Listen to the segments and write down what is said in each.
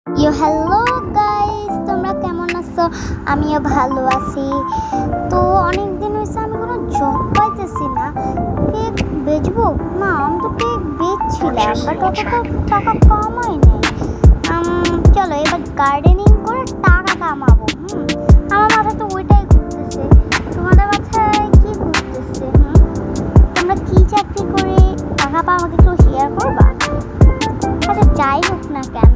Hello guys, তোমরা কেমন আছো? আমিও ভালো আছি। তো অনেক দিন হয়েছে আমি কোনো জব পাইতেছি না। কেক বেচবো না, আমি তো কেক বেচছিলাম বাট অতটা টাকা কামাই নাই। চলো এবার গার্ডেনিং করে টাকা কামাবো। আমার মাথায় তো ওইটাই ঘুরতেছে। তোমাদের মাথায় কি ঘুরতেছে? তোমরা কি চাকরি করে টাকা পাও আমাকে একটু শেয়ার করবা? আচ্ছা যাই হোক না কেন,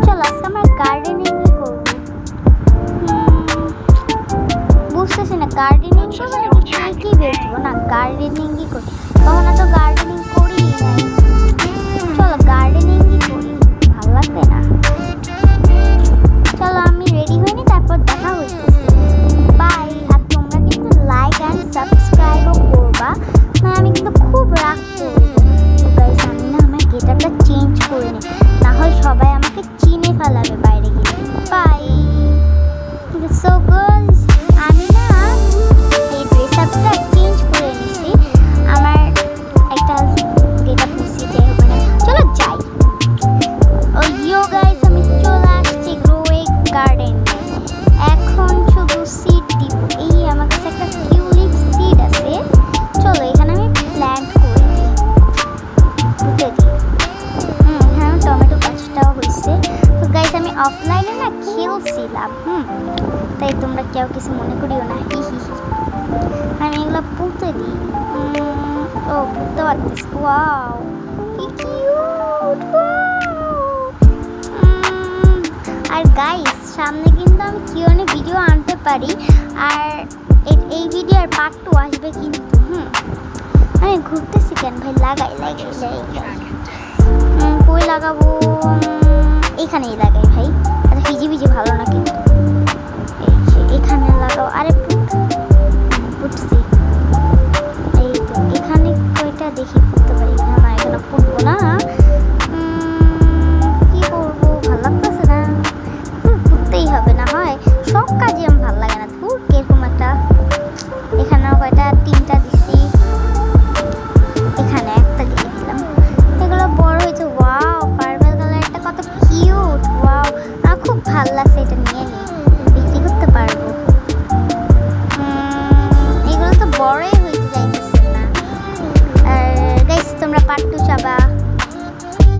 চলো আজকে আমরা গার্ডেনিংই করবো। বুঝতেছি না গার্ডেনিং করবো নাকি কেকই বেচবো। না গার্ডেনিংই করি, কখনো তো গার্ডেনিং করি নাই। চলো গার্ডেনিংই করি, ভালো লাগবে না? চলো আমি রেডি হইনি, তারপর দেখা হইতেছে। বাই। আর তোমরা কিন্তু লাইক অ্যান্ড সাবস্ক্রাইবও করবা, না আমি কিন্তু খুব রাগ করবো। তো গাইস আমি না আমার গেটআপটা চেঞ্জ করে নিই, না হয় সবাই আমাকে চিনে ফেলাবে বাইরে গিয়ে। বাই। সো গাইস আমি না এই ড্রেস আপটা চেঞ্জ করে নিছি, আমার একটা গেটআপ নিছি, যাই হোক না চলো যাই। ও ইয়ো গাইস আমি চলে আসছি গ্রোইং গার্ডেন। এখন শুধু সিড দিব। এই আমার কাছে একটা টিউলিপ সিড আছে, চলো এখানে আমি প্ল্যান্ট করে দিই, বুঝতে দিই। হ্যাঁ টমেটো গাছটাও হয়েছে। তো গাইস আমি অফলাইনে না খেলছিলাম, তাই তোমরা কেউ কিছু মনে করিও না। হি হি হি। আমি এগুলো পুঁতে দিই। ও পুঁতে পারতেছি। ওয়াও কি কিউট। আর গাইস সামনে কিন্তু আমি কিউএনএ ভিডিও আনতে পারি, আর এই ভিডিওর পার্ট 2 আসবে কিন্তু। আমি ঘুরতেছি কেন ভাই? লাগাই কই লাগাবো? এখানেই লাগাই ভাই। আচ্ছা ভিজি ভিজি ভালো না কিন্তু, এখানে লাগাও। আরে পুটছি, এই তো এখানে কয়টা দেখি পুঁততে পারি। না এখানে পুঁতবো না, কি করবো ভালো লাগতেছে না, পুঁততেই হবে। না হয় সব কাজে আমার ভালো লাগে না, ধুর কিরকম একটা। এখানেও কয়টা, 3টা দিচ্ছি, এখানে একটা দিয়ে দিলাম। এগুলো বড় হয়েছে। ওয়াও পার্পল কালারটা কত কিউট। ওয়াও আমার খুব ভালো লাগছে, এটা নিয়ে নিই।